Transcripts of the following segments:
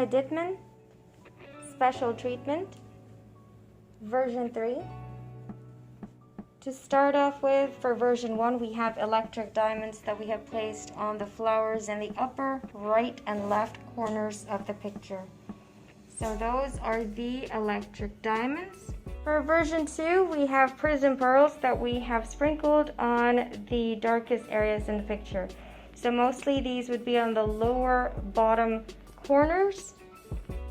DIYMOON Special Treatment version 3. To start off with, for version 1, we have electric diamonds that we have placed on the flowers in the upper right and left corners of the picture. So those are the electric diamonds. For version 2, we have prism pearls that we have sprinkled on the darkest areas in the picture. So mostly these would be on the lower bottom corners,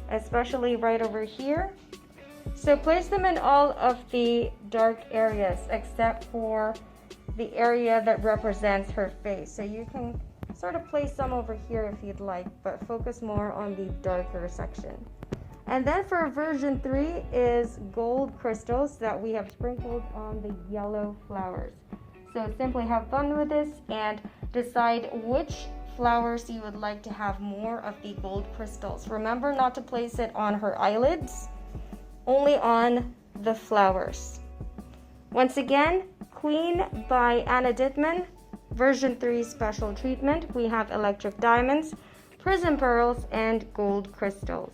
especially right over here. So place them in all of the dark areas except for the area that represents her face. So you can sort of place some over here if you'd like, but focus more on the darker section. And then for version 3 is gold crystals that we have sprinkled on the yellow flowers. So simply have fun with this and decide which flowers you would like to have more of the gold crystals. Remember not to place it on her eyelids, only on the flowers. Once again, Queen by DIYMOON version 3 special treatment. We have electric diamonds, prism pearls, and gold crystals.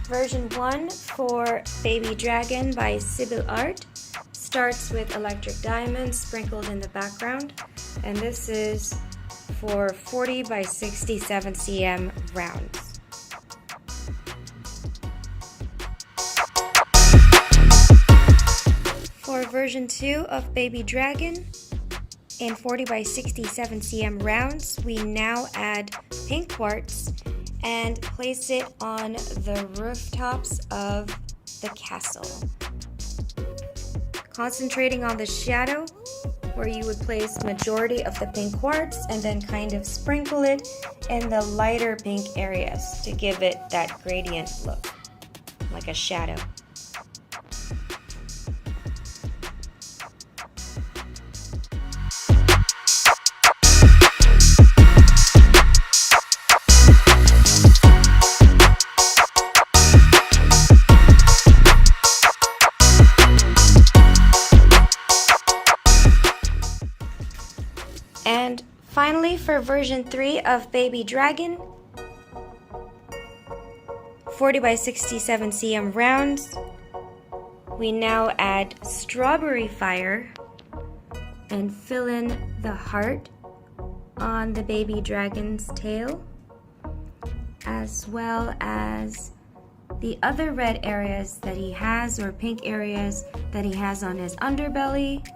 Version 1 for Baby Dragon by Sibyl Art starts with electric diamonds sprinkled in the background, and this is for 40 by 67 cm rounds. For version 2 of Baby Dragon, In 40 by 67 cm rounds, we now add pink quartz and place it on the rooftops of the castle. Concentrating on the shadow, where you would place majority of the pink quartz and then kind of sprinkle it in the lighter pink areas to give it that gradient look, like a shadow. And finally, for version 3 of Baby Dragon, 40 by 67 cm rounds, we now add strawberry fire and fill in the heart on the baby dragon's tail, as well as the other red areas that he has, or pink areas that he has on his underbelly,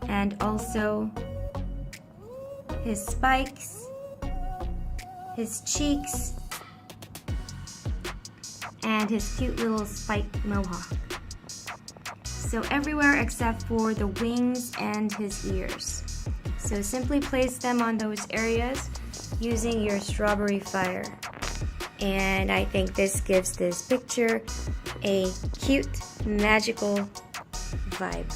and also his spikes, his cheeks, and his cute little spiked mohawk. So everywhere except for the wings and his ears. So simply place them on those areas using your strawberry fire. And I think this gives this picture a cute, magical vibe.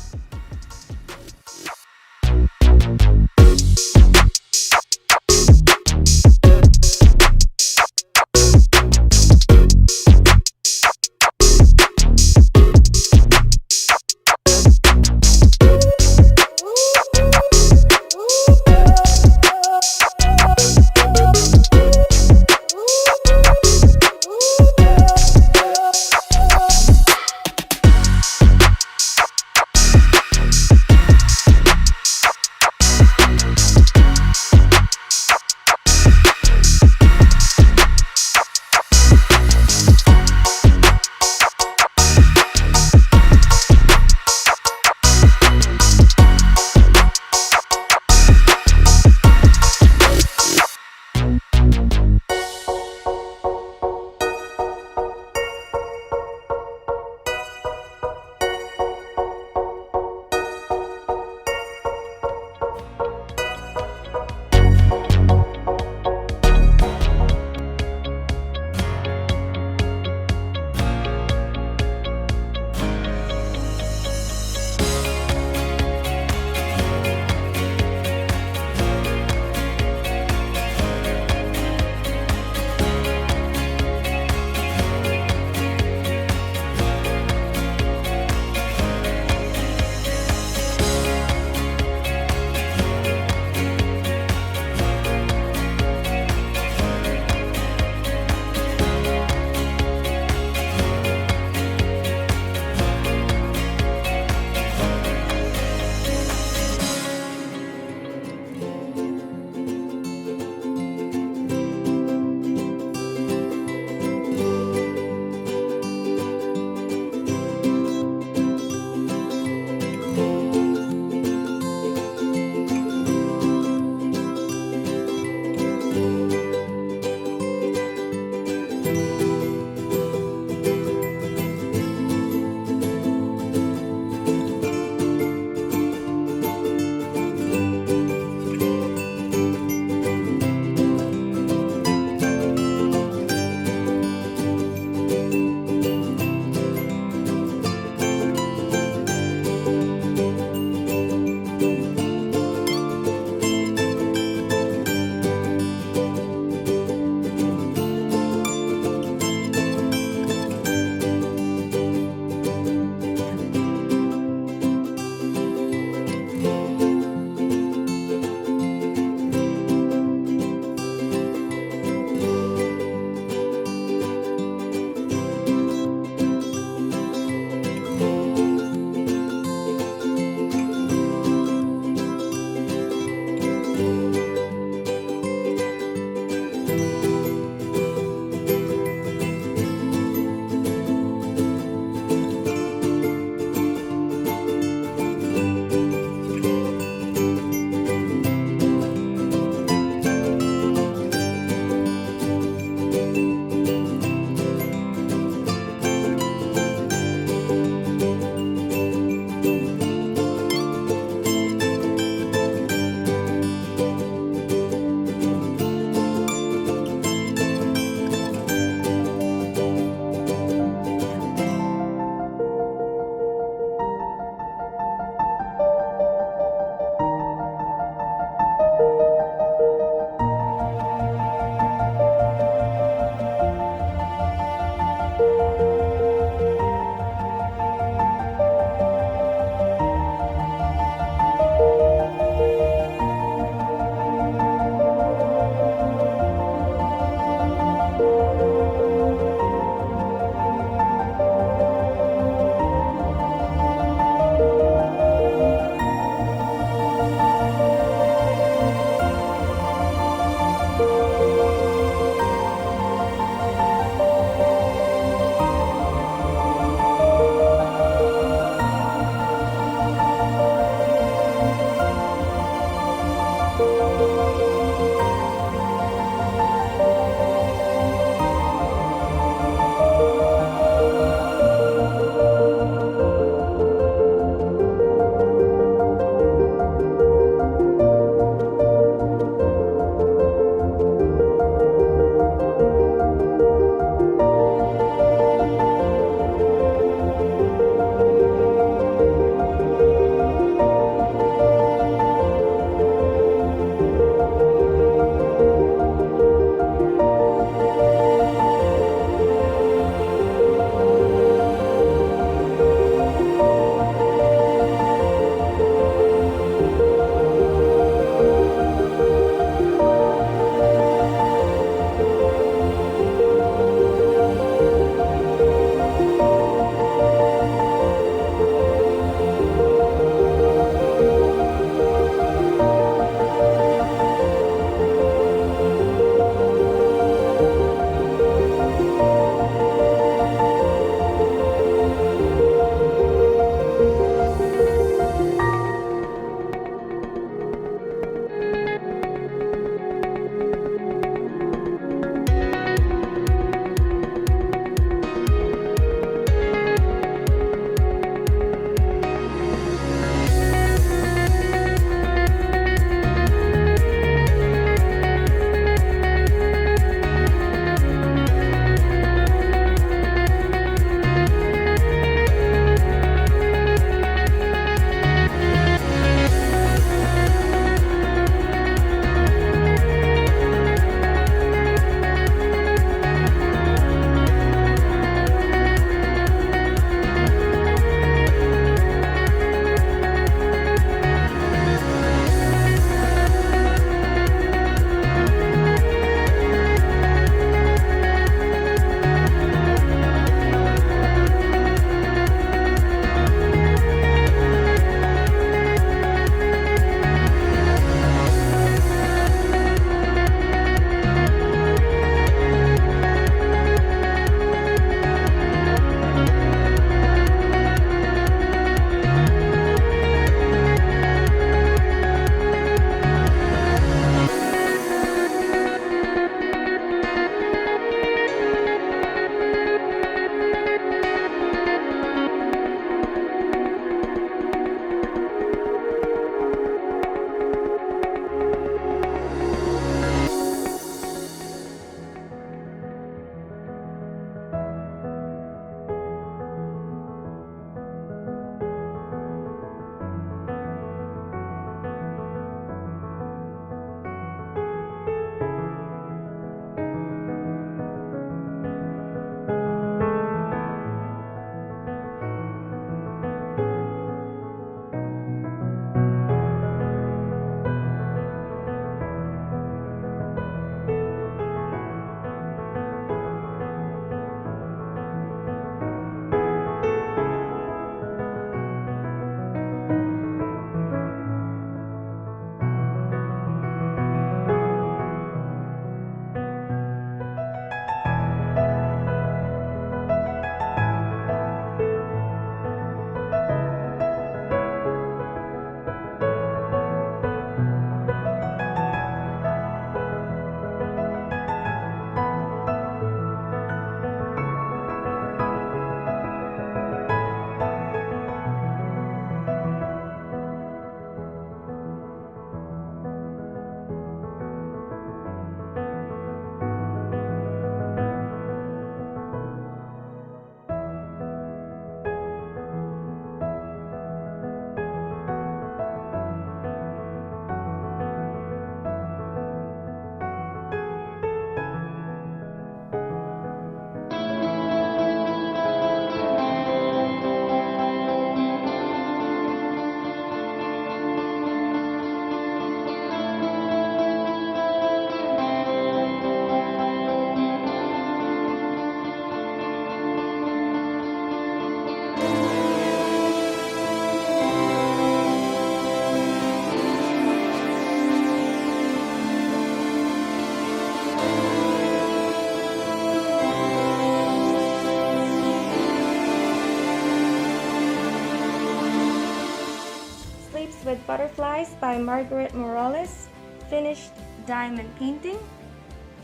Sleeps with Butterflies by Margaret Morales, finished diamond painting,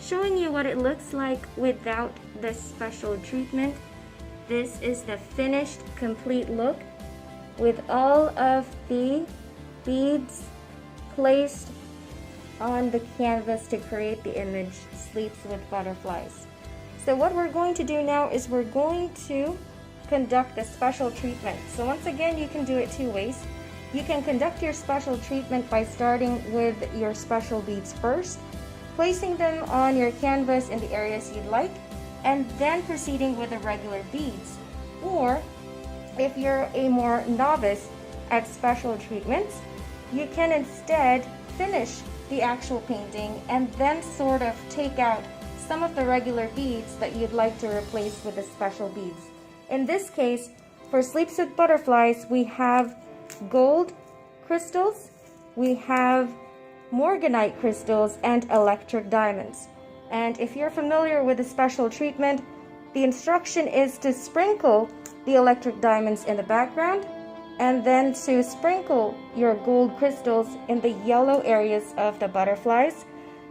showing you what it looks like without the special treatment. This is the finished complete look with all of the beads placed on the canvas to create the image Sleeps with Butterflies. So what we're going to do now is we're going to conduct the special treatment. So once again, you can do it two ways. You can conduct your special treatment by starting with your special beads first, placing them on your canvas in the areas you'd like, and then proceeding with the regular beads. Or if you're a more novice at special treatments, you can instead finish the actual painting and then sort of take out some of the regular beads that you'd like to replace with the special beads. In this case, for Sleeps with Butterflies, we have gold crystals, we have morganite crystals, and electric diamonds. And if you're familiar with the special treatment, the instruction is to sprinkle the electric diamonds in the background and then to sprinkle your gold crystals in the yellow areas of the butterflies.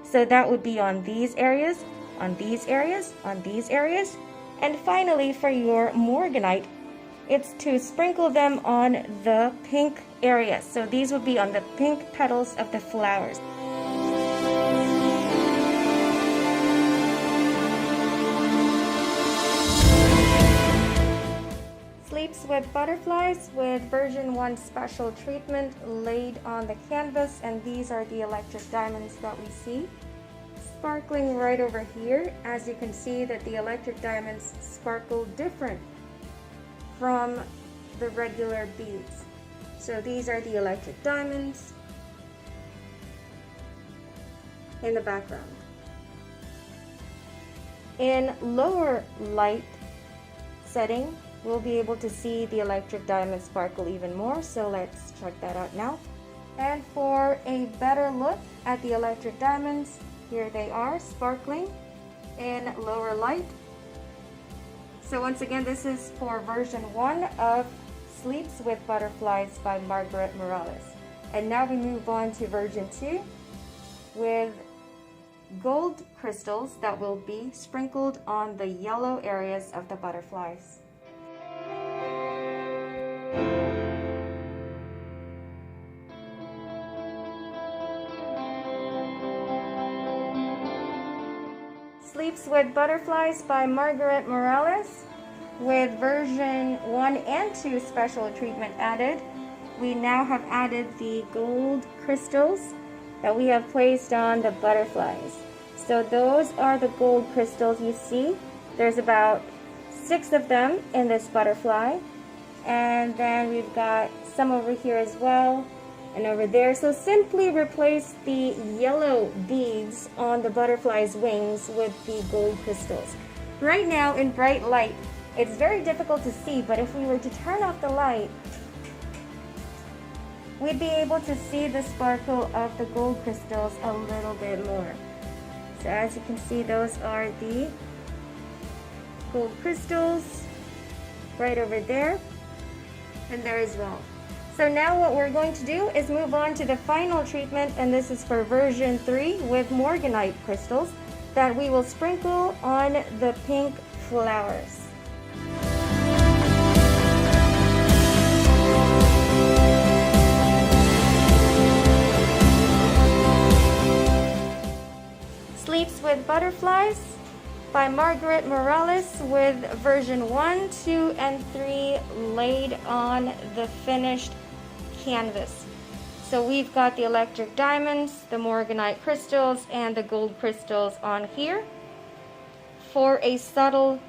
So that would be on these areas, on these areas, on these areas. And finally, for your morganite, it's to sprinkle them on the pink areas. So these would be on the pink petals of the flowers. Sleeps with Butterflies with version 1 special treatment laid on the canvas, and these are the electric diamonds that we see sparkling right over here. As you can see that the electric diamonds sparkle different from the regular beads. So these are the electric diamonds in the background. In lower light setting, we'll be able to see the electric diamonds sparkle even more, so let's check that out now. And for a better look at the electric diamonds, here they are sparkling in lower light. So once again, this is for version 1 of Sleeps with Butterflies by Margaret Morales. And now we move on to version 2 with gold crystals that will be sprinkled on the yellow areas of the butterflies. Sleeps with Butterflies by Margaret Morales with version 1 and 2 special treatment added. We now have added the gold crystals that we have placed on the butterflies. So those are the gold crystals you see. There's about 6 of them in this butterfly. And then we've got some over here as well, and over there. So simply replace the yellow beads on the butterfly's wings with the gold crystals. Right now in bright light, it's very difficult to see, but if we were to turn off the light, we'd be able to see the sparkle of the gold crystals a little bit more. So as you can see, those are the gold crystals right over there and there as well. So now what we're going to do is move on to the final treatment, and this is for version 3 with morganite crystals that we will sprinkle on the pink flowers. Sleeps with Butterflies by Margaret Morales with version 1, 2, and 3 laid on the finished canvas. So we've got the electric diamonds, the morganite crystals, and the gold crystals on here for a subtle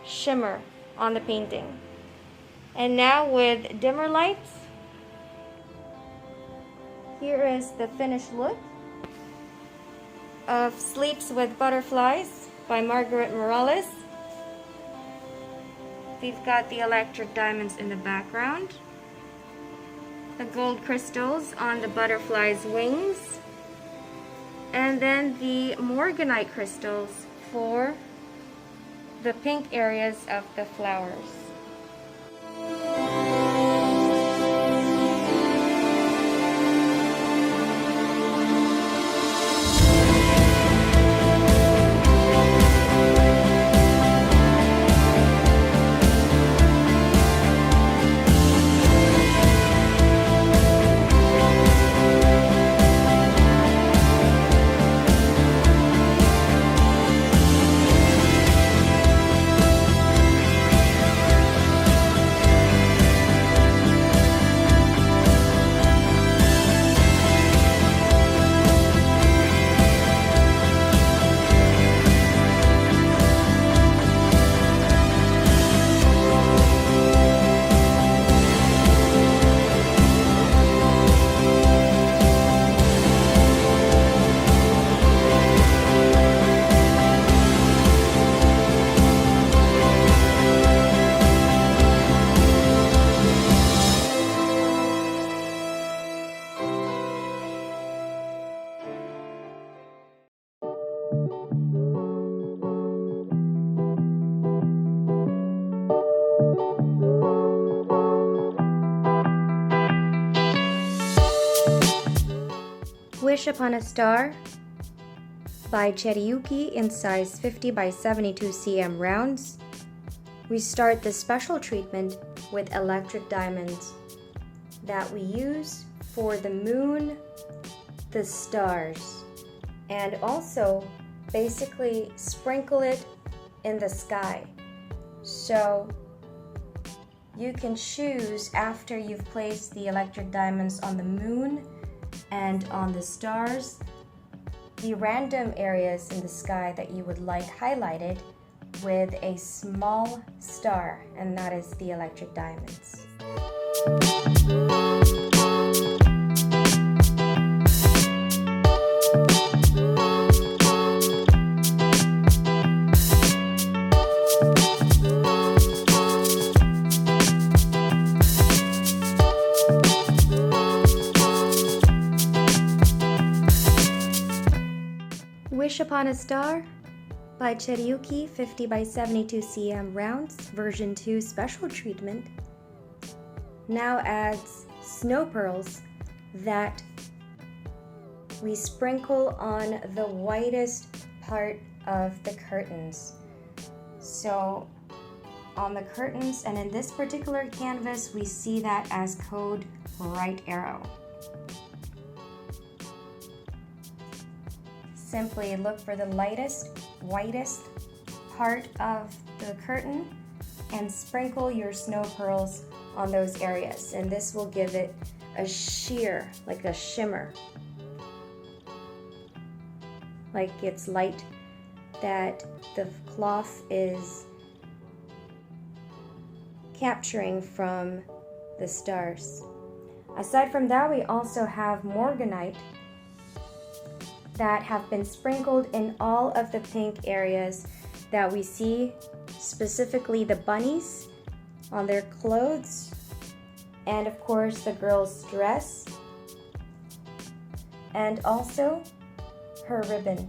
shimmer on the painting. And now with dimmer lights, here is the finished look of Sleeps with Butterflies by Margaret Morales. We've got the electric diamonds in the background, the gold crystals on the butterfly's wings, and then the morganite crystals for the pink areas of the flowers. Wish Upon a Star by Cheriyuki in size 50 by 72 cm rounds. We start the special treatment with electric diamonds that we use for the moon, the stars, and also basically sprinkle it in the sky. So you can choose, after you've placed the electric diamonds on the moon and on the stars, the random areas in the sky that you would like highlighted with a small star, and that is the electric diamonds. Wish Upon a Star by Cheriyuki 50 by 72 cm rounds, version 2 special treatment, now adds snow pearls that we sprinkle on the whitest part of the curtains. So on the curtains, and in this particular canvas, we see that as code right arrow. Simply look for the lightest, whitest part of the curtain and sprinkle your snow pearls on those areas, and this will give it a sheer, like a shimmer, like it's light that the cloth is capturing from the stars. Aside from that, we also have morganite that have been sprinkled in all of the pink areas that we see, specifically the bunnies on their clothes, and of course the girl's dress, and also her ribbon.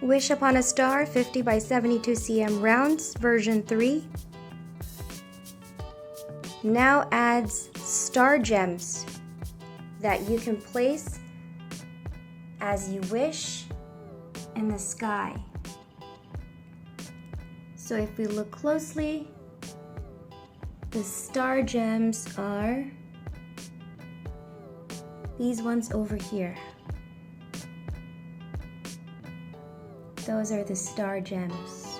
Wish Upon a Star 50 by 72 cm rounds, version 3, now adds star gems that you can place as you wish in the sky. So if we look closely, the star gems are these ones over here. Those are the star gems.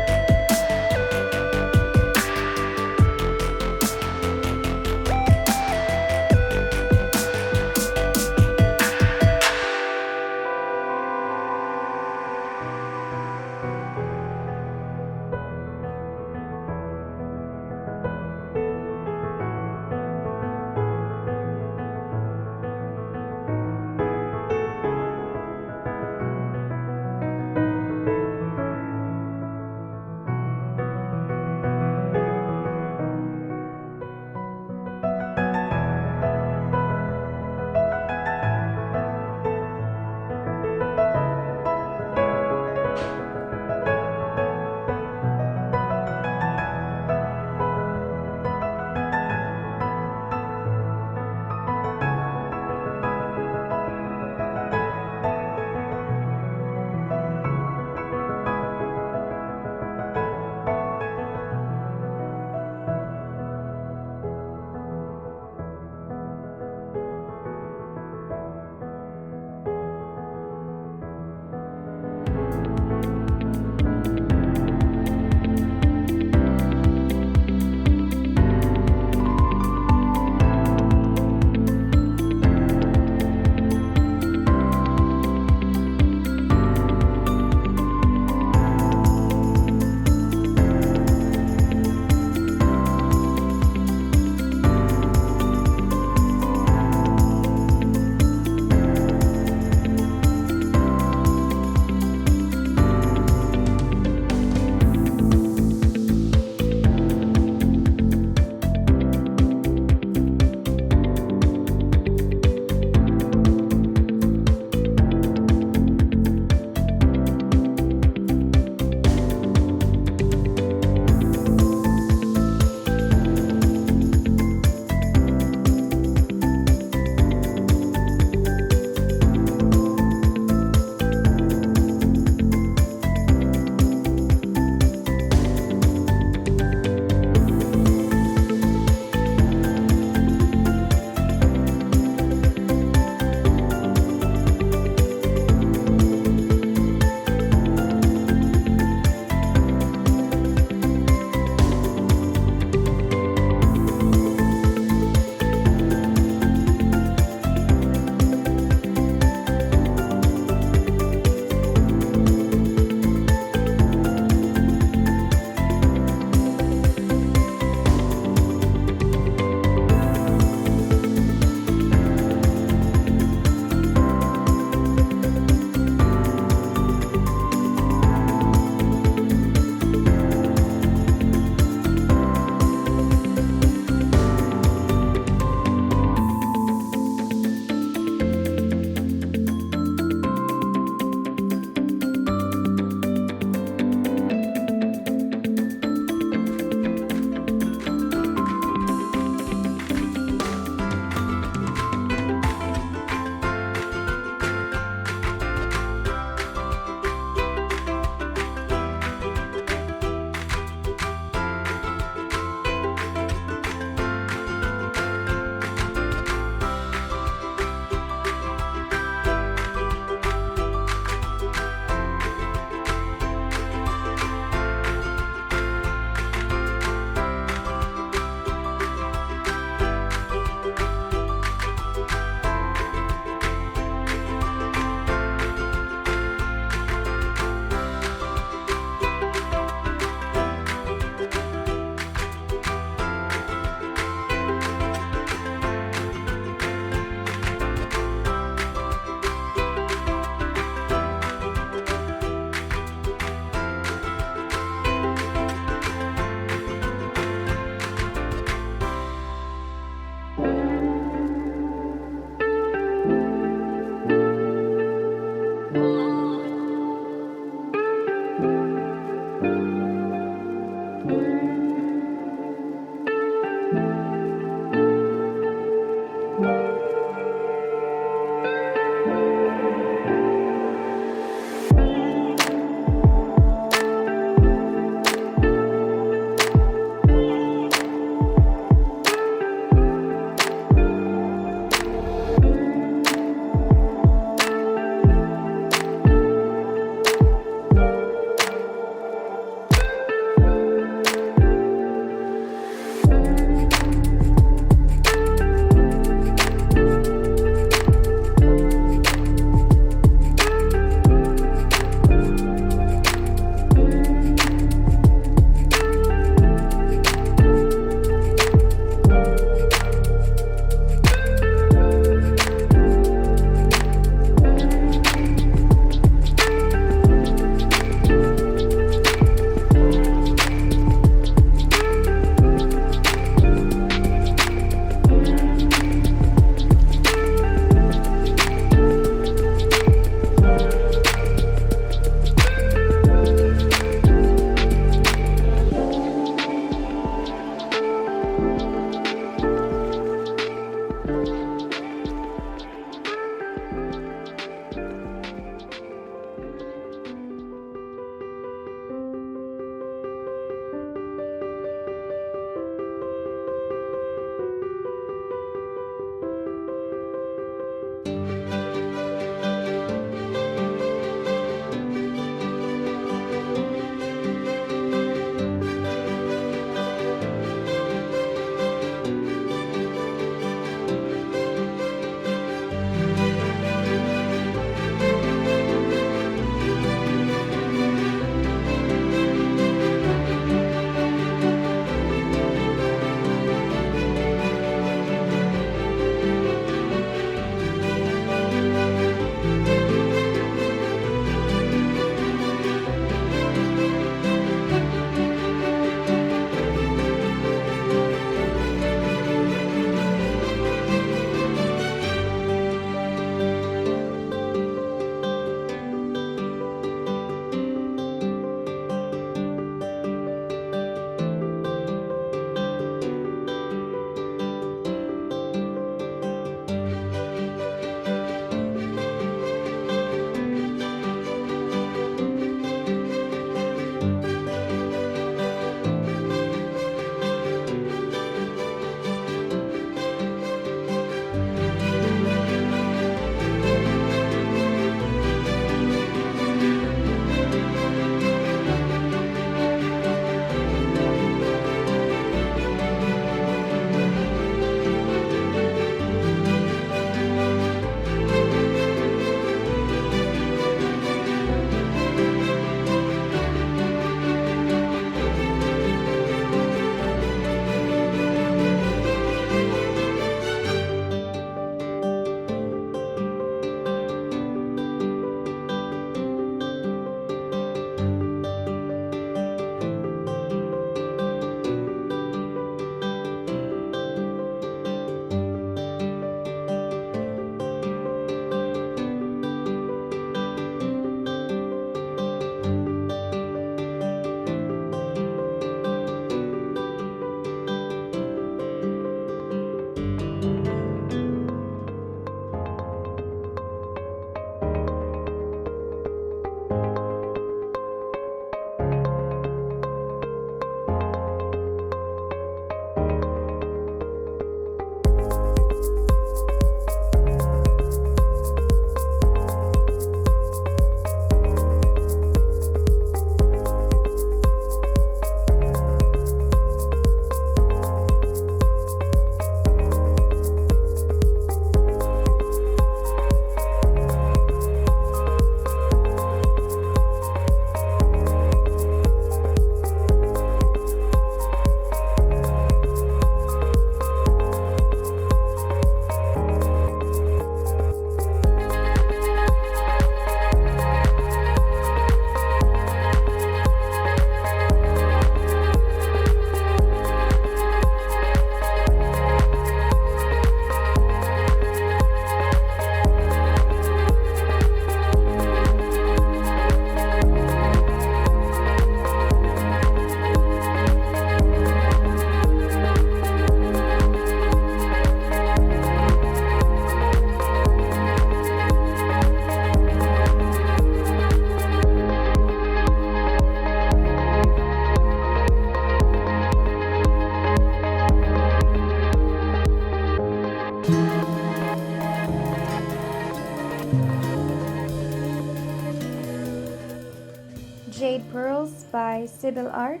Jade Pearls by Sibyl Art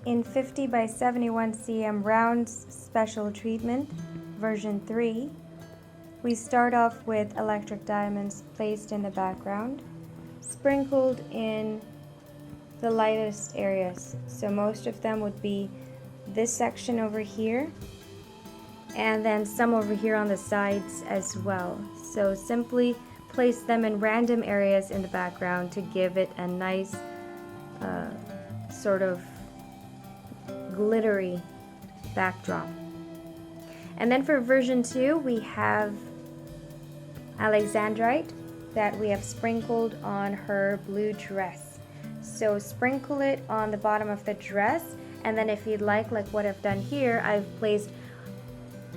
in 50 by 71 cm rounds special treatment version 3. We start off with electric diamonds placed in the background, sprinkled in the lightest areas. So most of them would be this section over here, and then some over here on the sides as well. So simply place them in random areas in the background to give it a nice sort of glittery backdrop. And then for version 2 we have Alexandrite that we have sprinkled on her blue dress. So sprinkle it on the bottom of the dress, and then if you'd like what I've done here, I've placed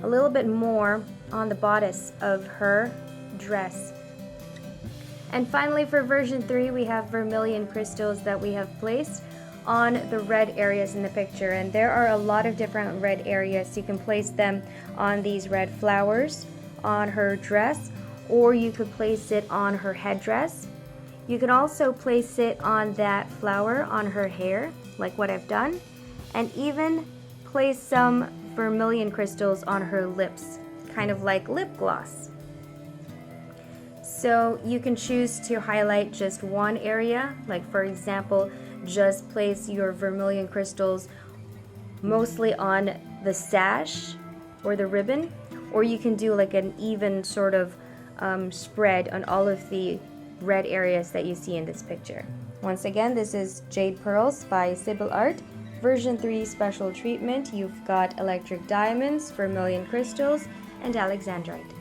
a little bit more on the bodice of her dress. And finally for version 3 we have vermilion crystals that we have placed on the red areas in the picture, and there are a lot of different red areas. You can place them on these red flowers on her dress, or you could place it on her headdress. You can also place it on that flower on her hair like what I've done, and even place some vermilion crystals on her lips, kind of like lip gloss. So you can choose to highlight just one area, like for example, just place your vermilion crystals mostly on the sash or the ribbon, or you can do like an even sort of spread on all of the red areas that you see in this picture. Once again, this is Jade Pearls by Sibyl Art, version 3 special treatment. You've got electric diamonds, vermilion crystals, and Alexandrite.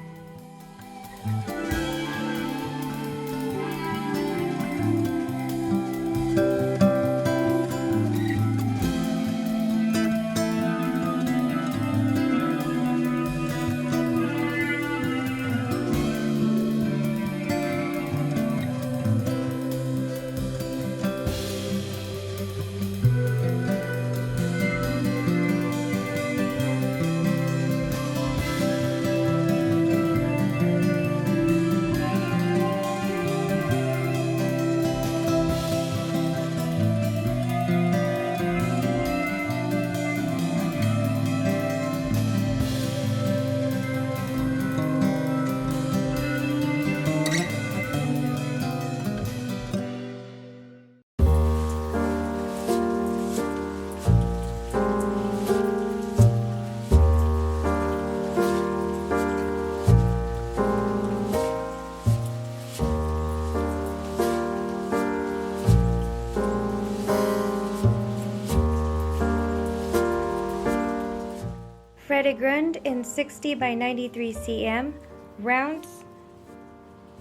Grund in 60 by 93 cm rounds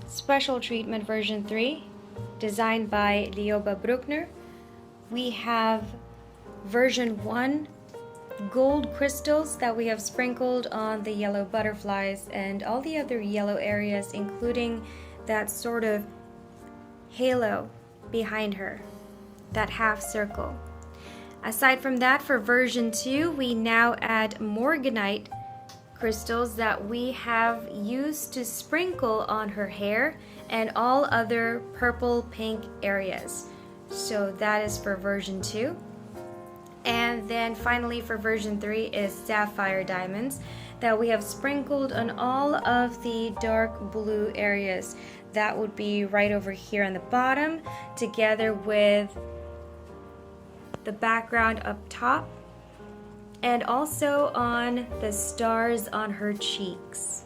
special treatment version 3, designed by Lioba Bruckner. We have version 1 gold crystals that we have sprinkled on the yellow butterflies and all the other yellow areas, including that sort of halo behind her, that half circle. Aside from that, for version 2, we now add morganite crystals that we have used to sprinkle on her hair and all other purple pink areas. So that is for version 2. And then finally for version 3 is sapphire diamonds that we have sprinkled on all of the dark blue areas. That would be right over here on the bottom, together with the background up top, and also on the stars on her cheeks.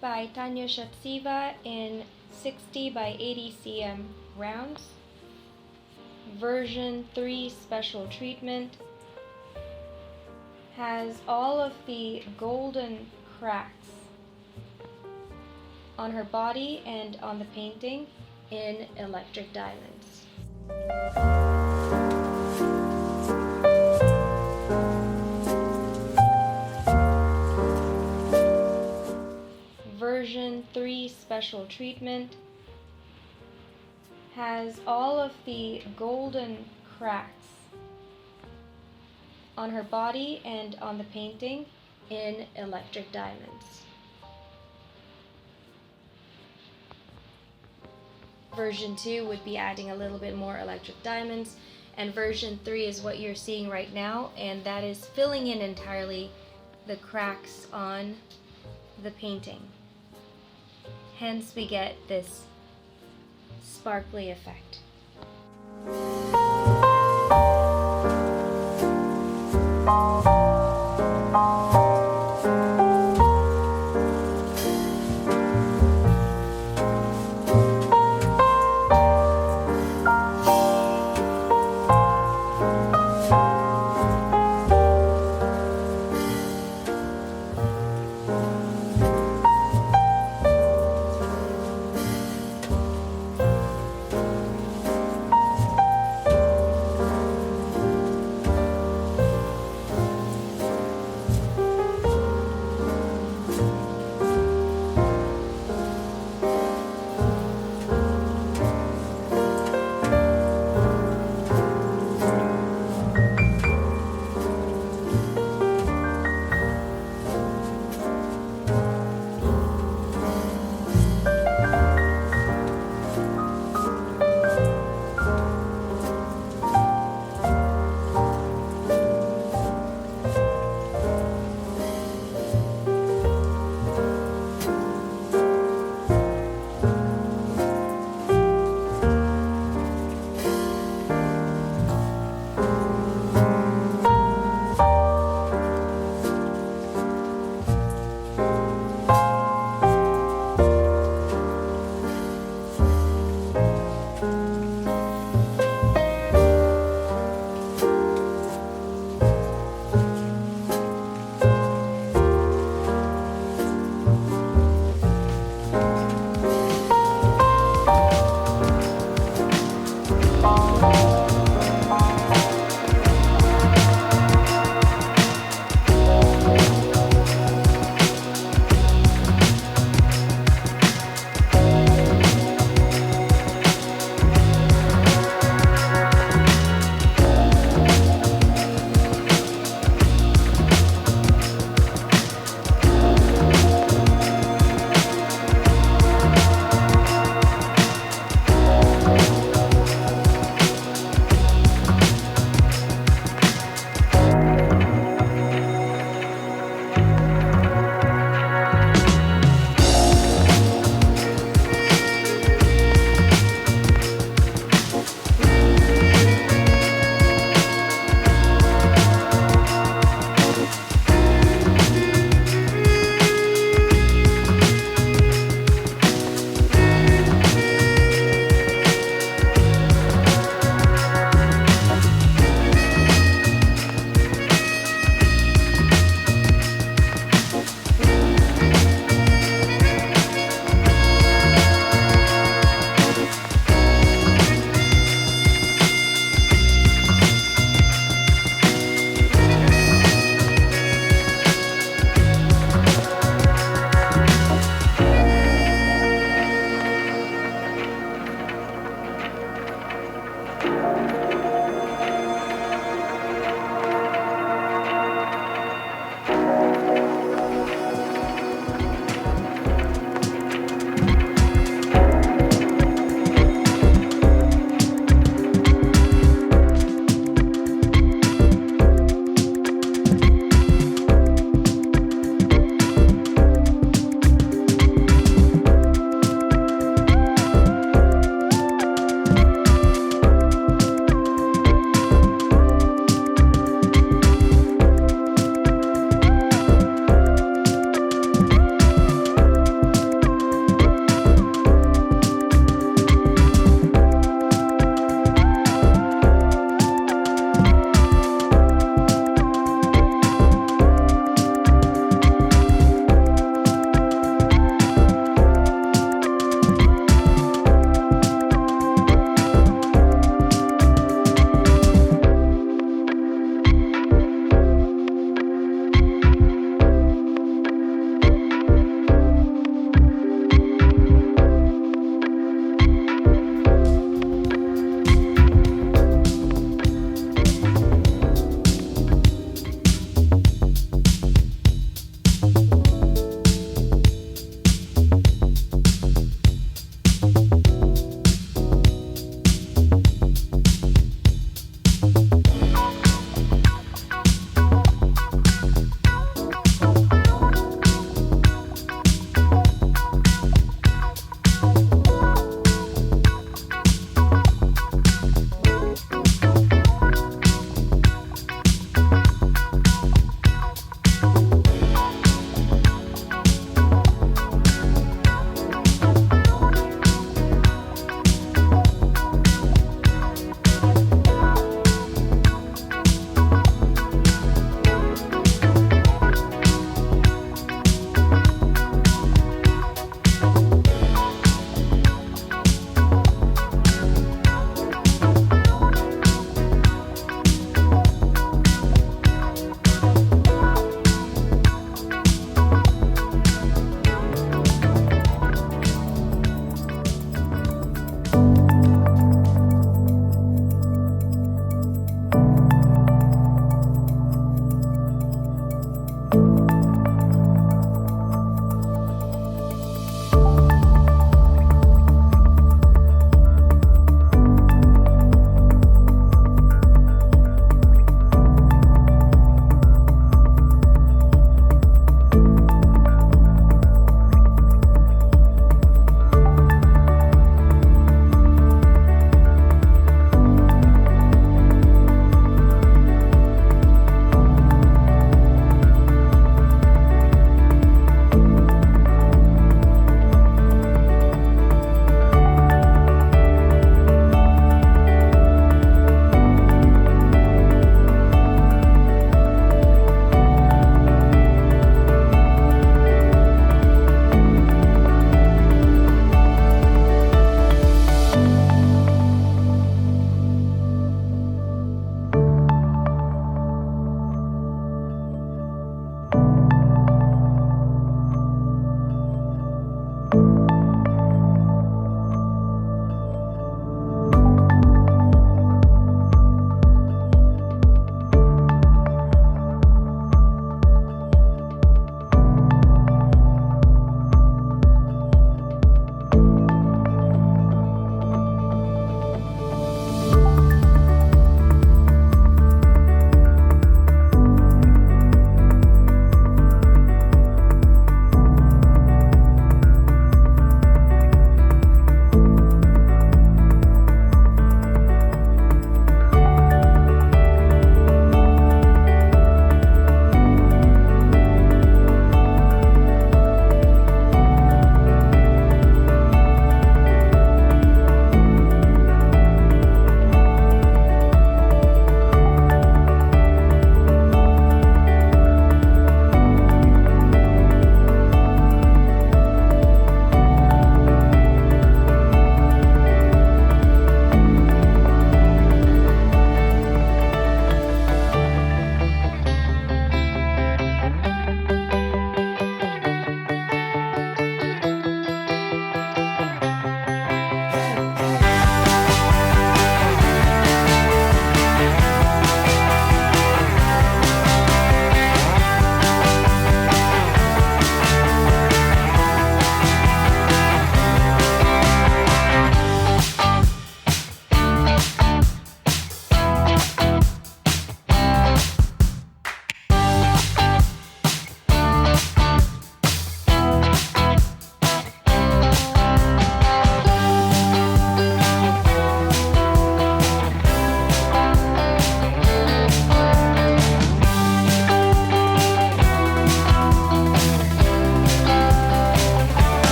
by Tanya Shatsiva in 60 by 80 cm rounds. Version 3 special treatment has all of the golden cracks on her body and on the painting in electric diamonds. Version 3 special treatment has all of the golden cracks on her body and on the painting in electric diamonds. Version 2 would be adding a little bit more electric diamonds, and version 3 is what you're seeing right now, and that is filling in entirely the cracks on the painting. Hence we get this sparkly effect.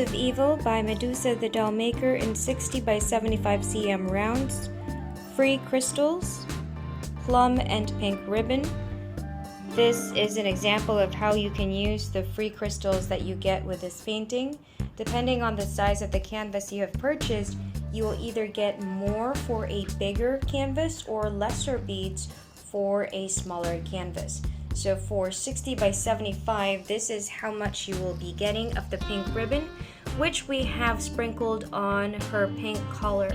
of Evil by Medusa the Doll Maker in 60 by 75 cm rounds, free crystals, plum and pink ribbon. This is an example of how you can use the free crystals that you get with this painting. Depending on the size of the canvas you have purchased, you will either get more for a bigger canvas or lesser beads for a smaller canvas. So for 60 by 75, this is how much you will be getting of the pink ribbon, which we have sprinkled on her pink collar.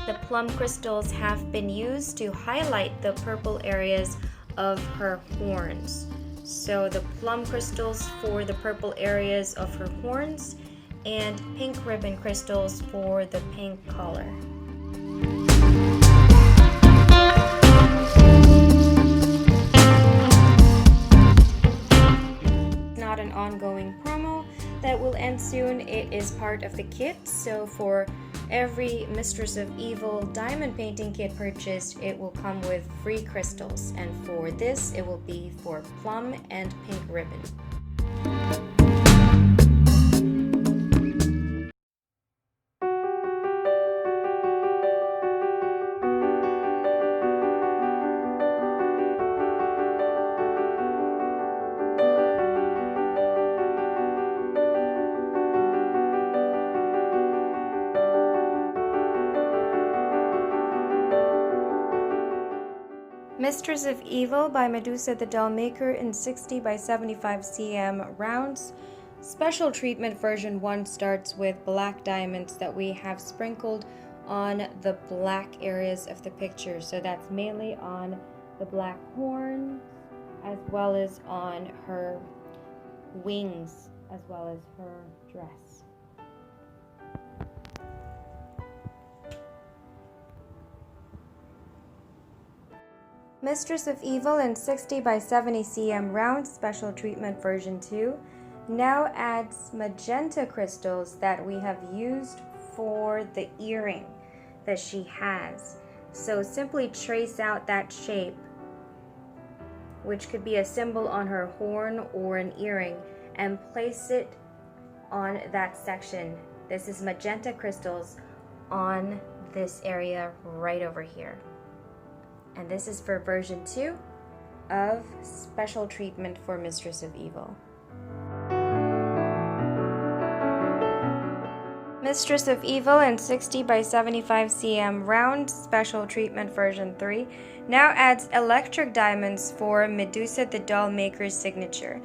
The plum crystals have been used to highlight the purple areas of her horns. So the plum crystals for the purple areas of her horns and pink ribbon crystals for the pink collar. Not an ongoing promo that will end soon. It is part of the kit. So for every Mistress of Evil diamond painting kit purchased, it will come with free crystals, and for this it will be for plum and pink ribbon. Mistress of Evil by Medusa the Doll Maker in 60 by 75 cm rounds. Special treatment version 1 starts with black diamonds that we have sprinkled on the black areas of the picture. So that's mainly on the black horns, as well as on her wings, as well as her dress. Mistress of Evil in 60 by 70 cm rounds, special treatment version 2, now adds magenta crystals that we have used for the earring that she has. So simply trace out that shape, which could be a symbol on her horn or an earring, and place it on that section. This is magenta crystals on this area right over here. And this is for version 2 of special treatment for Mistress of Evil. Mistress of Evil in 60 by 75 cm round, special treatment version 3, now adds electric diamonds for Medusa the Doll Maker's signature.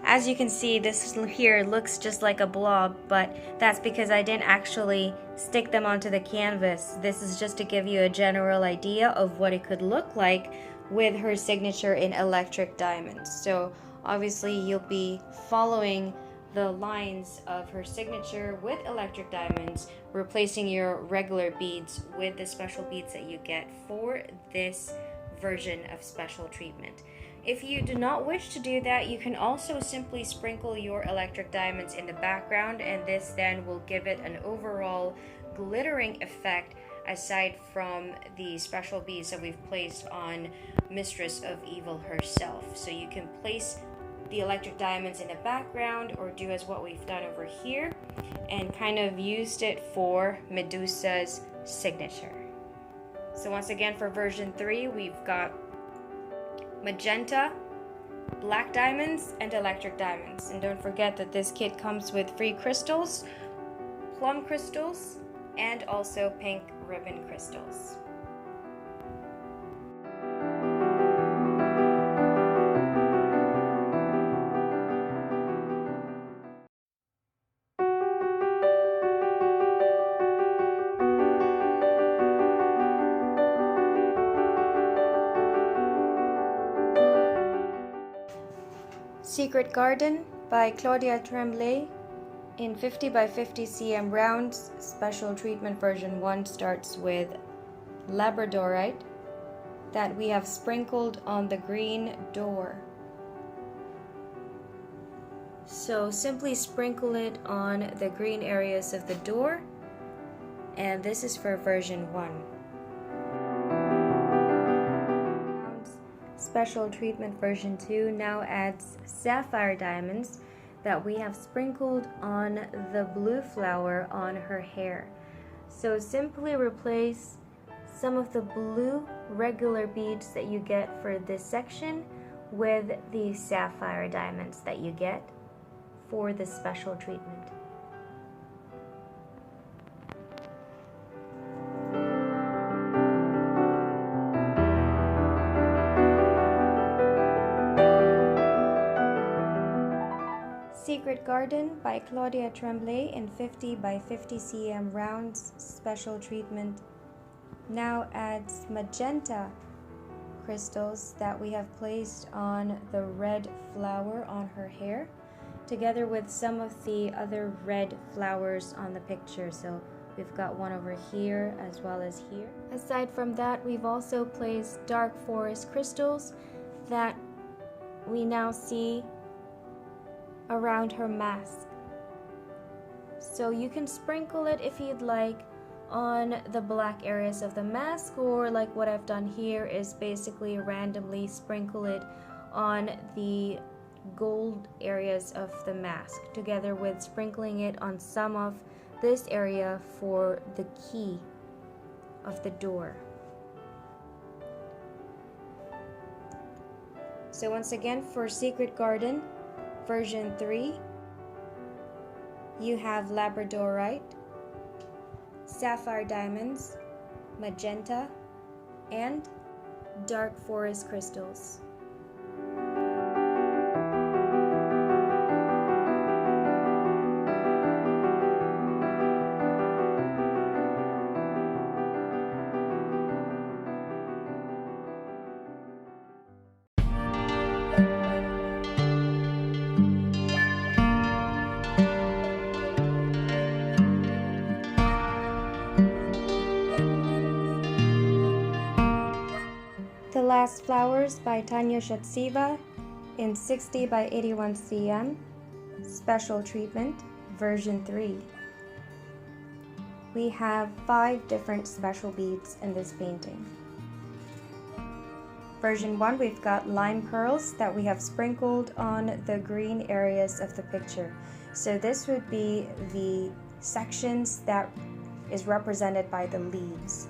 As you can see, this here looks just like a blob, but that's because I didn't actually stick them onto the canvas. This is just to give you a general idea of what it could look like with her signature in electric diamonds. So obviously you'll be following the lines of her signature with electric diamonds, replacing your regular beads with the special beads that you get for this version of special treatment. If you do not wish to do that, you can also simply sprinkle your electric diamonds in the background, and this then will give it an overall glittering effect aside from the special beads that we've placed on Mistress of Evil herself. So you can place the electric diamonds in the background, or do as what we've done over here and kind of used it for Medusa's signature. So once again, for version 3, we've got magenta, black diamonds, and electric diamonds. And don't forget that this kit comes with free crystals, plum crystals, and also pink ribbon crystals. Secret Garden by Claudia Tremblay in 50 by 50 cm rounds. Special treatment version 1 starts with labradorite that we have sprinkled on the green door. So simply sprinkle it on the green areas of the door, and this is for version 1. Special Treatment version 2 now adds sapphire diamonds that we have sprinkled on the blue flower on her hair. So simply replace some of the blue regular beads that you get for this section with the sapphire diamonds that you get for the special treatment. Secret Garden by Claudia Tremblay in 50 by 50 cm rounds special treatment now adds magenta crystals that we have placed on the red flower on her hair, together with some of the other red flowers on the picture. So we've got one over here as well as here. Aside from that, we've also placed dark forest crystals that we now see around her mask. So you can sprinkle it if you'd like on the black areas of the mask, or like what I've done here is basically randomly sprinkle it on the gold areas of the mask, together with sprinkling it on some of this area for the key of the door. So once again, for Secret Garden version 3, you have labradorite, sapphire diamonds, magenta, and dark forest crystals. The Last Flowers by Tanya Shatsiva in 60 by 81 cm, special treatment, version 3. We have 5 different special beads in this painting. Version 1, we've got lime pearls that we have sprinkled on the green areas of the picture. So this would be the sections that is represented by the leaves.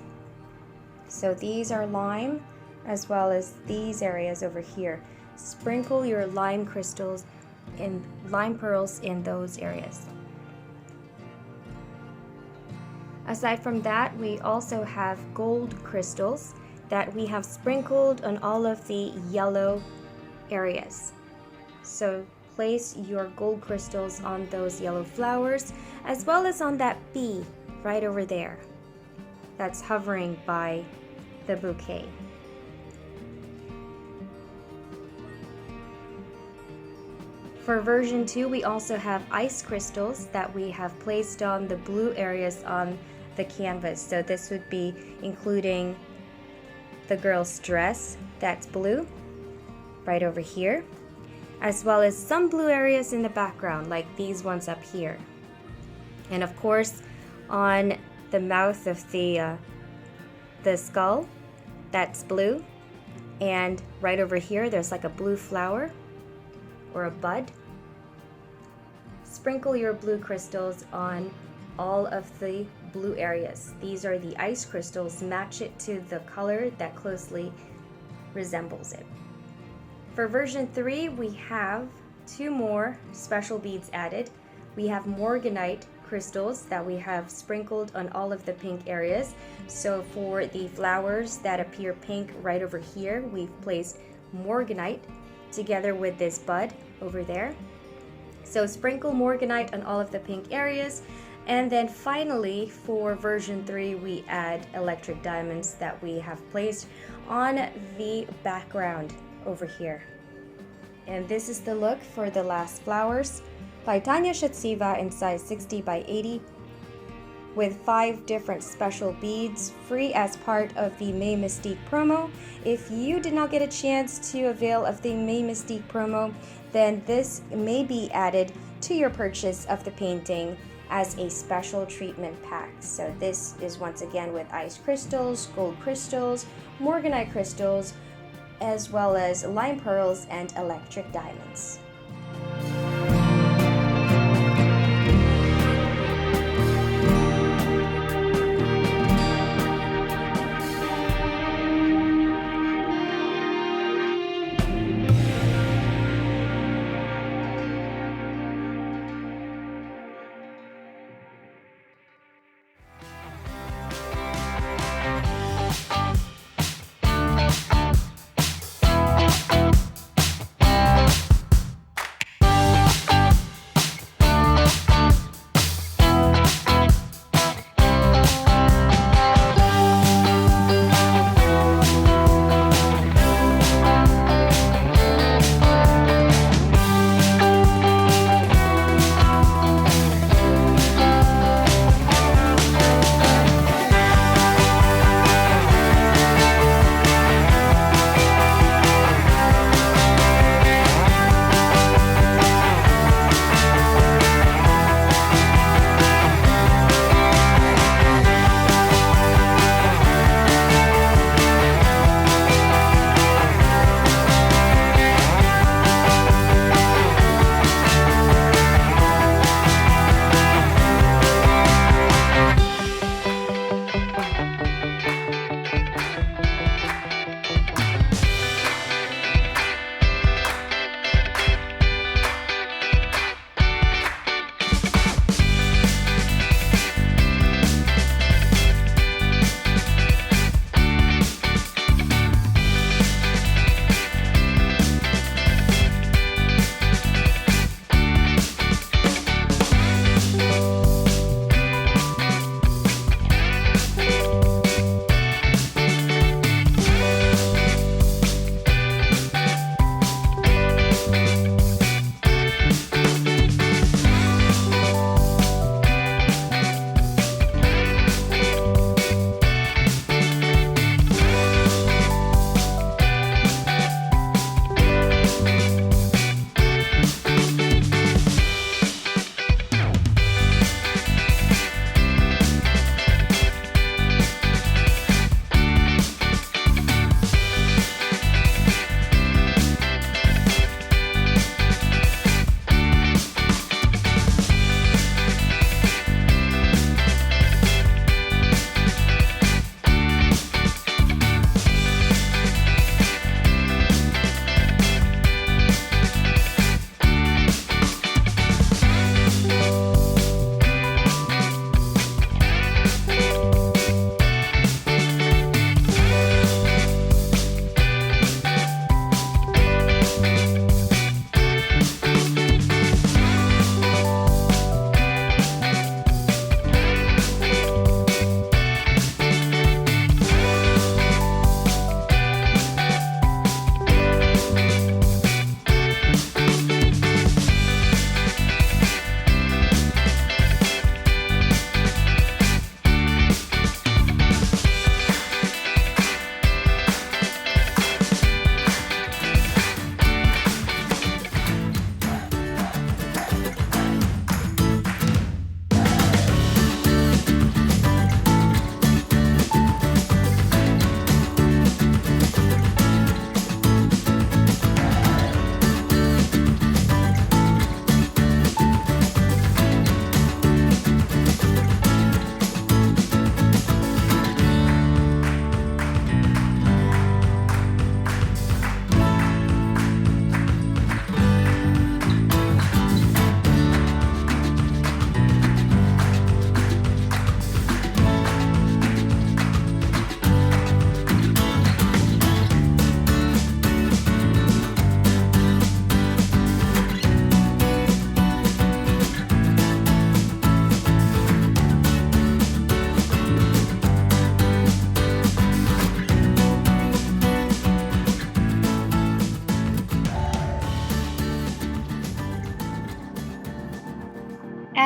So these are lime, as well as these areas over here. Sprinkle your lime crystals and lime pearls in those areas. Aside from that, we also have gold crystals that we have sprinkled on all of the yellow areas. So place your gold crystals on those yellow flowers, as well as on that bee right over there that's hovering by the bouquet. For version 2, we also have ice crystals that we have placed on the blue areas on the canvas. So this would be including the girl's dress, that's blue, right over here, as well as some blue areas in the background, like these ones up here. And of course, on the mouth of the skull, that's blue. And right over here, there's like a blue flower or a bud. Sprinkle your blue crystals on all of the blue areas. These are the ice crystals. Match it to the color that closely resembles it. For version 3, we have 2 more special beads added. We have morganite crystals that we have sprinkled on all of the pink areas. So for the flowers that appear pink right over here, we've placed morganite together with this bud over there. So sprinkle morganite on all of the pink areas. And then finally, for version 3, we add electric diamonds that we have placed on the background over here. And this is the look for The Last Flowers by Tanya Shatsiva in size 60 by 80, with 5 different special beads, free as part of the May Mystique promo. If you did not get a chance to avail of the May Mystique promo, then this may be added to your purchase of the painting as a special treatment pack. So this is once again with ice crystals, gold crystals, morganite crystals, as well as lime pearls and electric diamonds.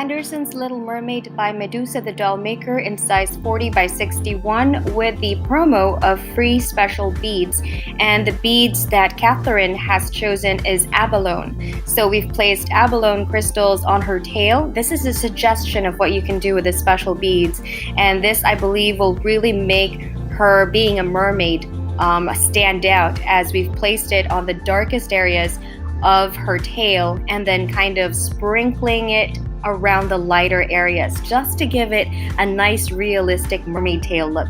Anderson's Little Mermaid by Medusa the Doll Maker in size 40 by 61 with the promo of free special beads. And the beads that Catherine has chosen is abalone. So we've placed abalone crystals on her tail. This is a suggestion of what you can do with the special beads. And this, I believe, will really make her being a mermaid stand out, as we've placed it on the darkest areas of her tail and then kind of sprinkling it around the lighter areas just to give it a nice realistic mermaid tail look.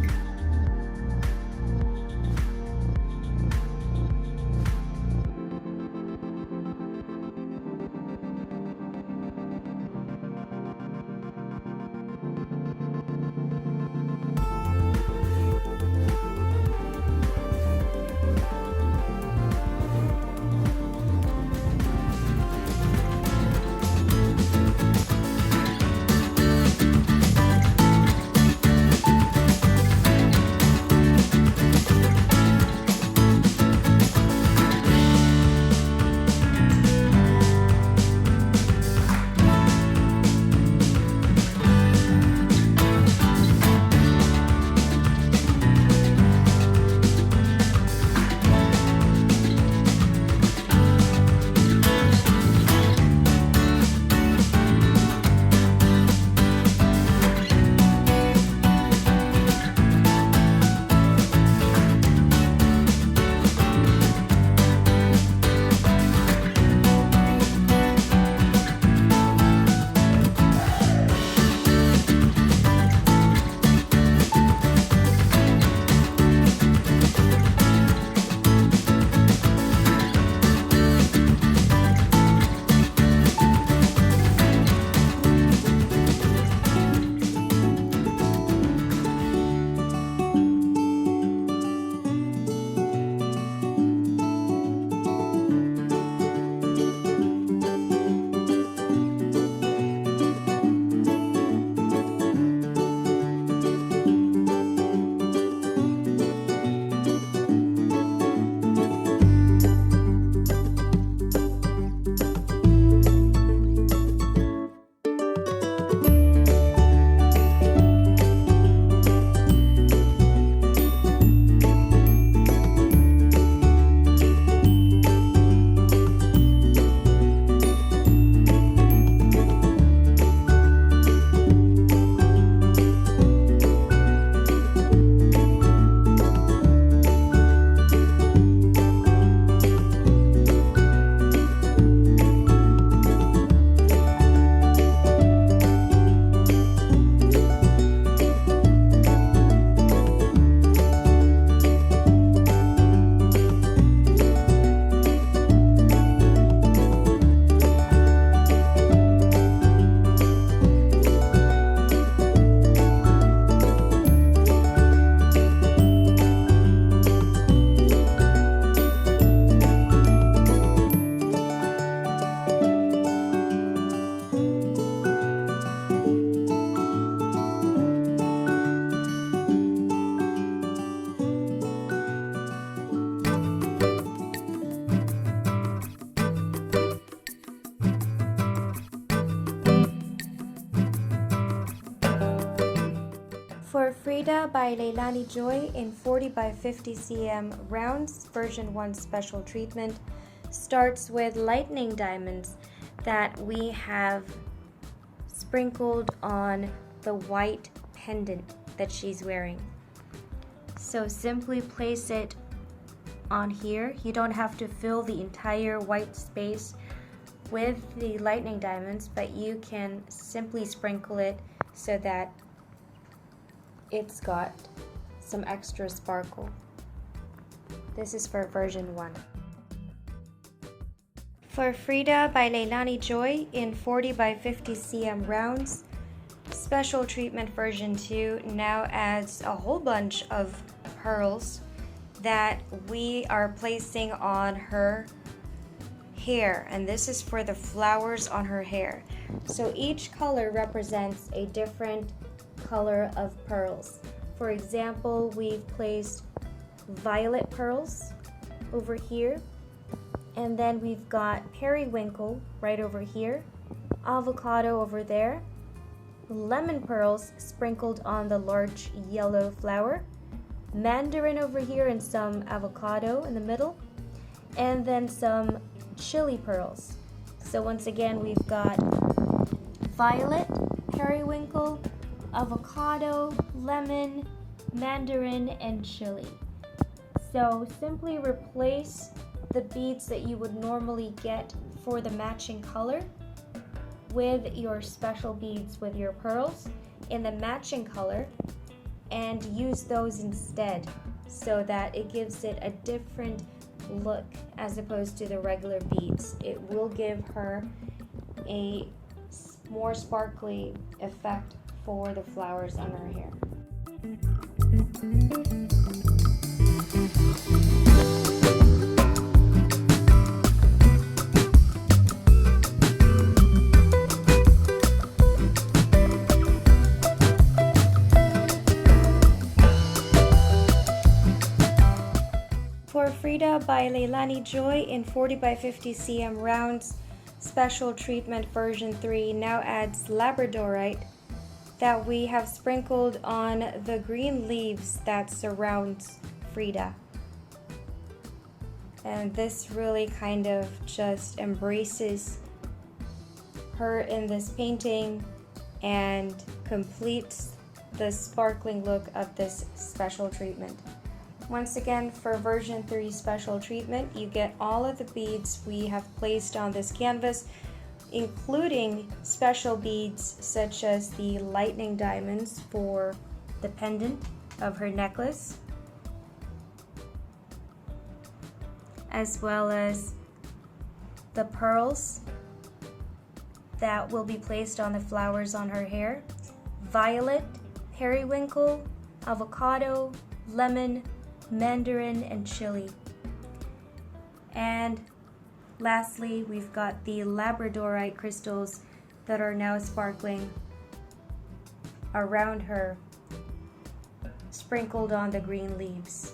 For Frida by Leilani Joy in 40 by 50 cm rounds, version 1 special treatment starts with lightning diamonds that we have sprinkled on the white pendant that she's wearing. So simply place it on here. You don't have to fill the entire white space with the lightning diamonds, but you can simply sprinkle it so that it's got some extra sparkle. This is for version 1. For Frida by Leilani Joy in 40 by 50 cm rounds, special treatment version 2 now adds a whole bunch of pearls that we are placing on her hair, and this is for the flowers on her hair. So each color represents a different color of pearls. For example, we've placed violet pearls over here, and then we've got periwinkle right over here, avocado over there, lemon pearls sprinkled on the large yellow flower, mandarin over here, and some avocado in the middle, and then some chili pearls. So once again, we've got violet, periwinkle, avocado, lemon, mandarin, and chili. So simply replace the beads that you would normally get for the matching color with your special beads, with your pearls in the matching color, and use those instead so that it gives it a different look as opposed to the regular beads. It will give her a more sparkly effect for the flowers on her hair. For Frida by Leilani Joy in 40 by 50 cm rounds, special treatment version 3 now adds labradorite that we have sprinkled on the green leaves that surrounds Frida. And this really kind of just embraces her in this painting and completes the sparkling look of this special treatment. Once again, for version 3 special treatment, you get all of the beads we have placed on this canvas, including special beads such as the lightning diamonds for the pendant of her necklace, as well as the pearls that will be placed on the flowers on her hair, violet, periwinkle, avocado, lemon, mandarin, and chili. And lastly, we've got the labradorite crystals that are now sparkling around her, sprinkled on the green leaves.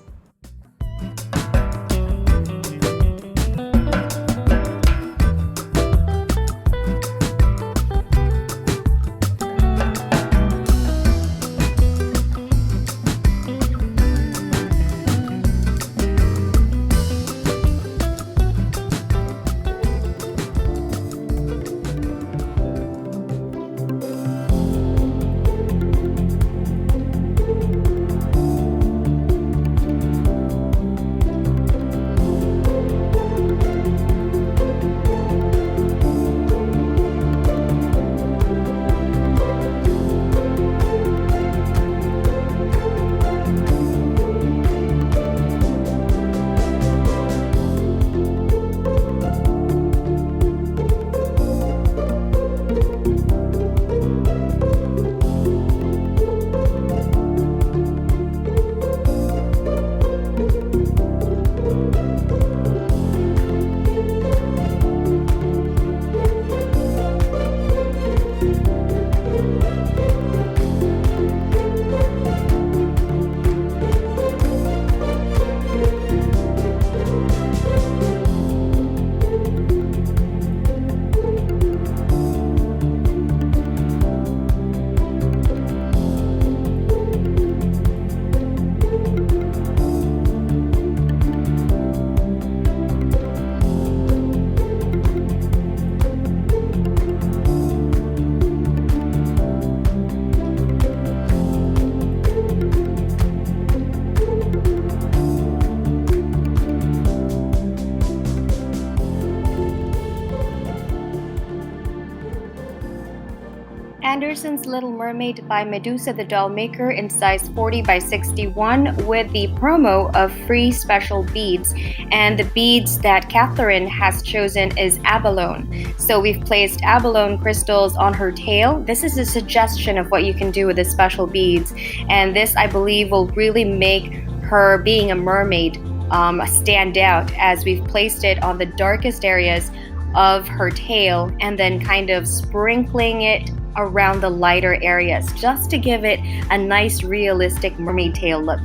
Anderson's Little Mermaid by Medusa the Doll Maker in size 40 by 61 with the promo of free special beads. And the beads that Catherine has chosen is abalone. So we've placed abalone crystals on her tail. This is a suggestion of what you can do with the special beads. And this, I believe, will really make her being a mermaid stand out, as we've placed it on the darkest areas of her tail and then kind of sprinkling it around the lighter areas just to give it a nice realistic mermaid tail look.